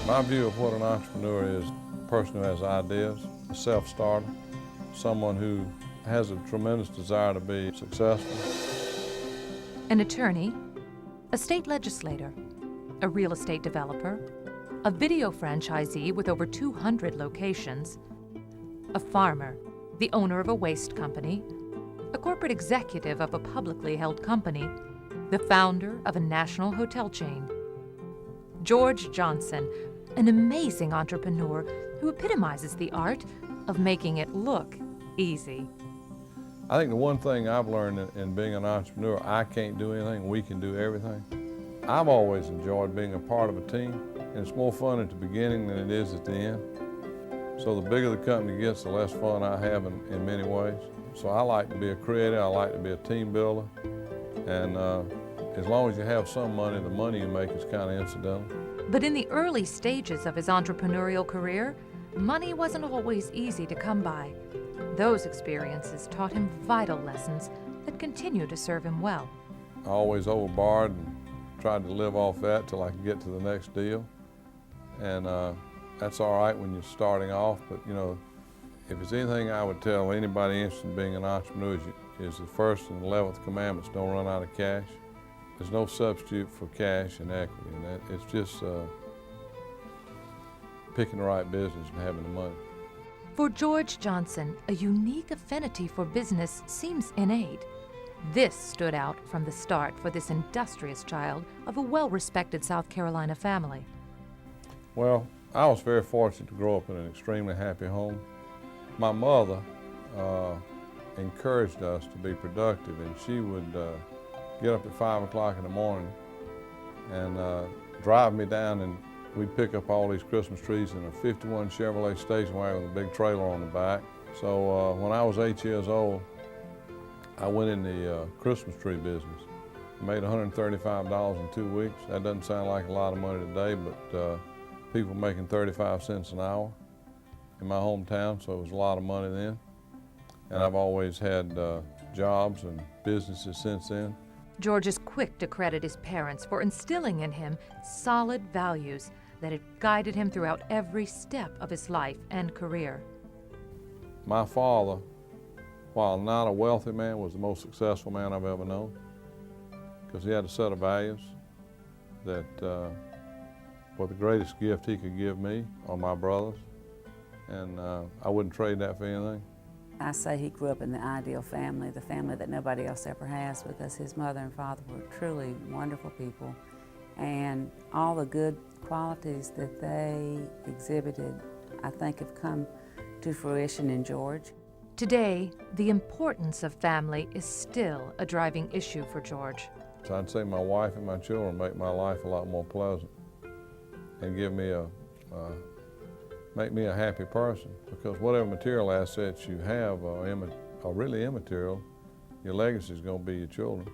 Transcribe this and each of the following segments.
My view of what an entrepreneur is, a person who has ideas, a self-starter, someone who has a tremendous desire to be successful. An attorney, a state legislator, a real estate developer, a video franchisee with over 200 locations, a farmer, the owner of a waste company, a corporate executive of a publicly held company, the founder of a national hotel chain. George Johnson, an amazing entrepreneur who epitomizes the art of making it look easy. I think the one thing I've learned in being an entrepreneur, I can't do anything, we can do everything. I've always enjoyed being a part of a team, and it's more fun at the beginning than it is at the end. So the bigger the company gets, the less fun I have in many ways. So I like to be a creator, I like to be a team builder, and as long as you have some money, the money you make is kind of incidental. But in the early stages of his entrepreneurial career, money wasn't always easy to come by. Those experiences taught him vital lessons that continue to serve him well. I always overborrowed and tried to live off that till I could get to the next deal. And that's all right when you're starting off, but you know, if there's anything I would tell anybody interested in being an entrepreneur is the first and 11th commandments: don't run out of cash. There's no substitute for cash and equity, and it's just picking the right business and having the money. For George Johnson, a unique affinity for business seems innate. This stood out from the start for this industrious child of a well-respected South Carolina family. Well, I was very fortunate to grow up in an extremely happy home. My mother encouraged us to be productive, and she would get up at 5 o'clock in the morning and drive me down, and we'd pick up all these Christmas trees in a 51 Chevrolet station wagon with a big trailer on the back. So when I was 8 years old, I went in the Christmas tree business. I made $135 in 2 weeks. That doesn't sound like a lot of money today, but people making 35 cents an hour in my hometown, so it was a lot of money then. And I've always had jobs and businesses since then. George is quick to credit his parents for instilling in him solid values that had guided him throughout every step of his life and career. My father, while not a wealthy man, was the most successful man I've ever known, because he had a set of values that were the greatest gift he could give me or my brothers, and I wouldn't trade that for anything. I say he grew up in the ideal family, the family that nobody else ever has, because his mother and father were truly wonderful people, and all the good qualities that they exhibited, I think, have come to fruition in George. Today, the importance of family is still a driving issue for George. So I'd say my wife and my children make my life a lot more pleasant and give me make me a happy person, because whatever material assets you have are really immaterial. Your legacy is going to be your children.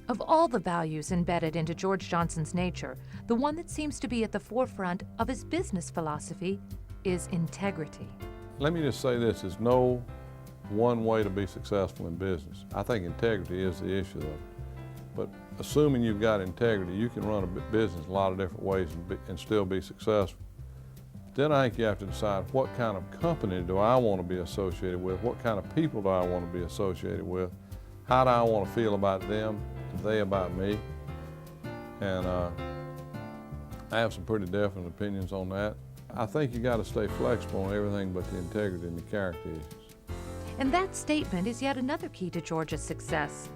Of all the values embedded into George Johnson's nature, the one that seems to be at the forefront of his business philosophy is integrity. Let me just say this, there's no one way to be successful in business. I think integrity is the issue though. But assuming you've got integrity, you can run a business a lot of different ways and still be successful. Then I think you have to decide, what kind of company do I want to be associated with? What kind of people do I want to be associated with? How do I want to feel about them, they about me? And I have some pretty definite opinions on that. I think you got to stay flexible on everything but the integrity and the character issues. And that statement is yet another key to George's success: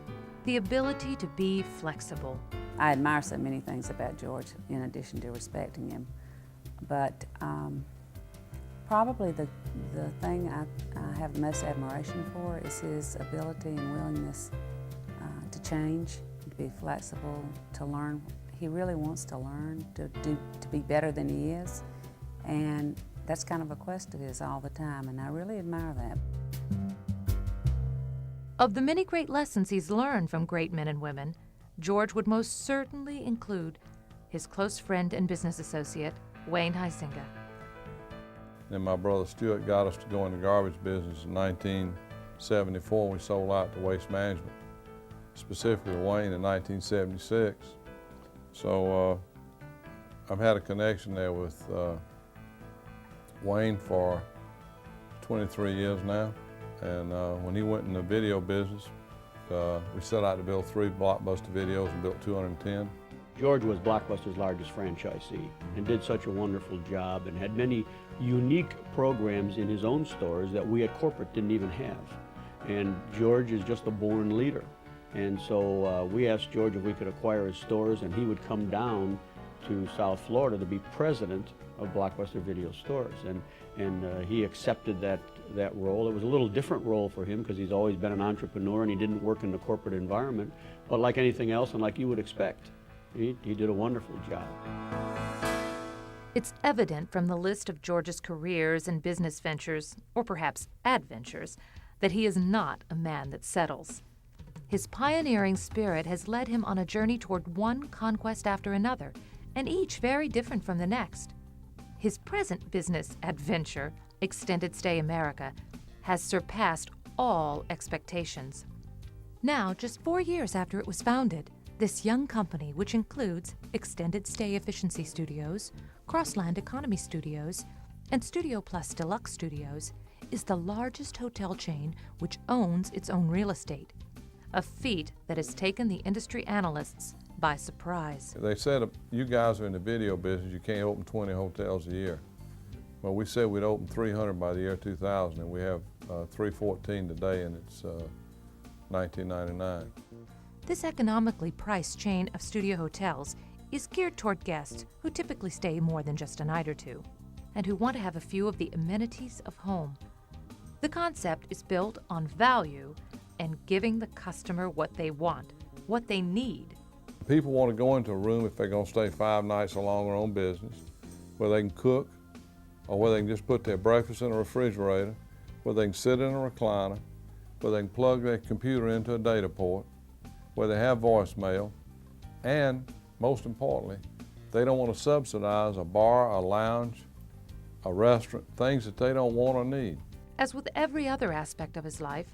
the ability to be flexible. I admire so many things about George in addition to respecting him, but probably the thing I have the most admiration for is his ability and willingness to change, to be flexible, to learn. He really wants to learn, to be better than he is, and that's kind of a quest of his all the time, and I really admire that. Of the many great lessons he's learned from great men and women, George would most certainly include his close friend and business associate, Wayne Huizinga. Then my brother Stuart got us to go in the garbage business in 1974. We sold out to Waste Management, specifically Wayne in 1976. So I've had a connection there with Wayne for 23 years now. And when he went in the video business, we set out to build 3 Blockbuster videos and built 210. George was Blockbuster's largest franchisee and did such a wonderful job and had many unique programs in his own stores that we at corporate didn't even have. And George is just a born leader. And so we asked George if we could acquire his stores, and he would come down to South Florida to be president of Blockbuster Video Stores. And he accepted that role. It was a little different role for him because he's always been an entrepreneur and he didn't work in the corporate environment. But like anything else, and like you would expect, he did a wonderful job. It's evident from the list of George's careers and business ventures, or perhaps adventures, that he is not a man that settles. His pioneering spirit has led him on a journey toward one conquest after another, and each very different from the next. His present business adventure, Extended Stay America, has surpassed all expectations. Now, just 4 years after it was founded, this young company, which includes Extended Stay Efficiency Studios, Crossland Economy Studios, and Studio Plus Deluxe Studios, is the largest hotel chain which owns its own real estate, a feat that has taken the industry analysts by surprise. They said, you guys are in the video business, you can't open 20 hotels a year. Well, we said we'd open 300 by the year 2000, and we have 314 today, and it's 1999. This economically priced chain of studio hotels is geared toward guests who typically stay more than just a night or two, and who want to have a few of the amenities of home. The concept is built on value and giving the customer what they want, what they need. People want to go into a room if they're going to stay 5 nights along their own business, where they can cook, or where they can just put their breakfast in a refrigerator, where they can sit in a recliner, where they can plug their computer into a data port, where they have voicemail, and most importantly, they don't want to subsidize a bar, a lounge, a restaurant, things that they don't want or need. As with every other aspect of his life,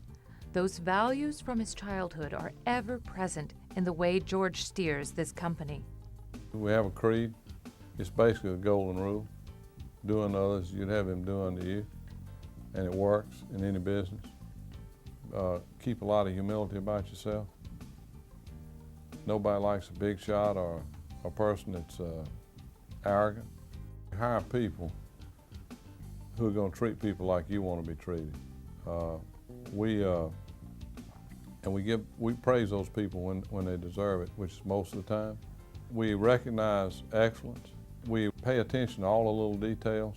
those values from his childhood are ever present in the way George steers this company. We have a creed. It's basically the golden rule. Do unto others, you'd have him do unto you. And it works in any business. Keep a lot of humility about yourself. Nobody likes a big shot or a person that's arrogant. Hire people who are going to treat people like you want to be treated. We praise those people when they deserve it, which is most of the time. We recognize excellence. We pay attention to all the little details.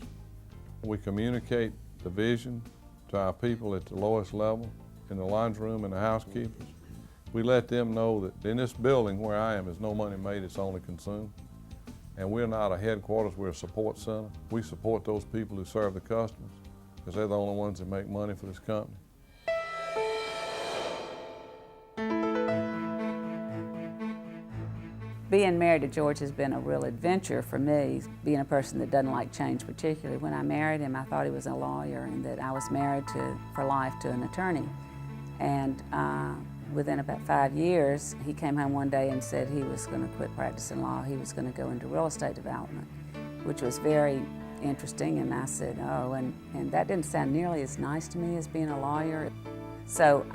We communicate the vision to our people at the lowest level, in the laundry room and the housekeepers. We let them know that in this building where I am, there's no money made, it's only consumed. And we're not a headquarters, we're a support center. We support those people who serve the customers because they're the only ones that make money for this company. Being married to George has been a real adventure for me, being a person that doesn't like change particularly. When I married him, I thought he was a lawyer and that I was married for life to an attorney. And within about 5 years, he came home one day and said he was going to quit practicing law. He was going to go into real estate development, which was very interesting. And I said, oh, and that didn't sound nearly as nice to me as being a lawyer. So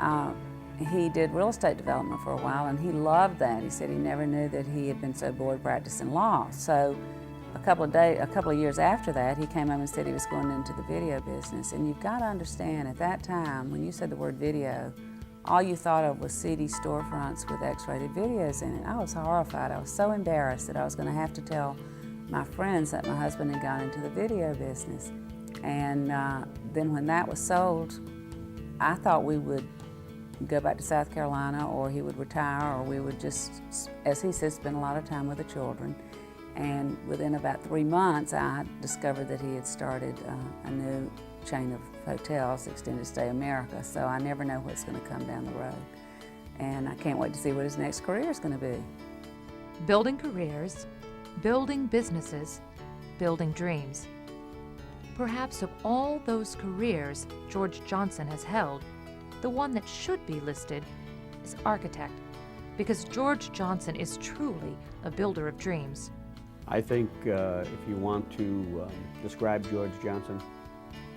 he did real estate development for a while, and he loved that. He said he never knew that he had been so bored practicing law. So a couple of years after that, he came home and said he was going into the video business. And you've got to understand, at that time, when you said the word video, all you thought of was CD storefronts with X-rated videos in it. I was horrified. I was so embarrassed that I was going to have to tell my friends that my husband had gone into the video business. And then when that was sold, I thought we would go back to South Carolina, or he would retire, or we would just, as he said, spend a lot of time with the children. And within about 3 months, I discovered that he had started a new chain of hotels, Extended Stay America, so I never know what's going to come down the road. And I can't wait to see what his next career is going to be. Building careers, building businesses, building dreams. Perhaps of all those careers George Johnson has held, the one that should be listed is architect. because George Johnson is truly a builder of dreams. I think if you want to describe George Johnson,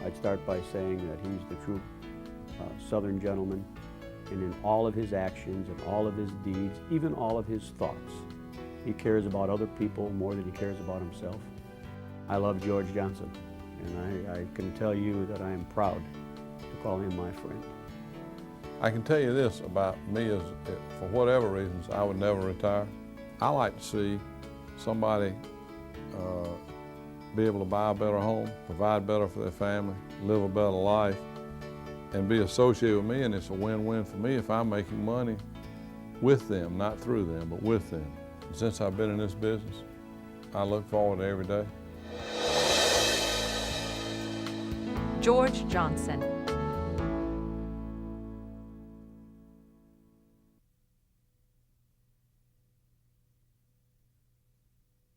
I'd start by saying that he's the true Southern gentleman, and in all of his actions and all of his deeds, even all of his thoughts, he cares about other people more than he cares about himself. I love George Johnson, and I can tell you that I am proud to call him my friend. I can tell you this about me is, for whatever reasons, I would never retire. I like to see somebody be able to buy a better home, provide better for their family, live a better life, and be associated with me, and it's a win-win for me if I'm making money with them, not through them, but with them. And since I've been in this business, I look forward to every day. George Johnson,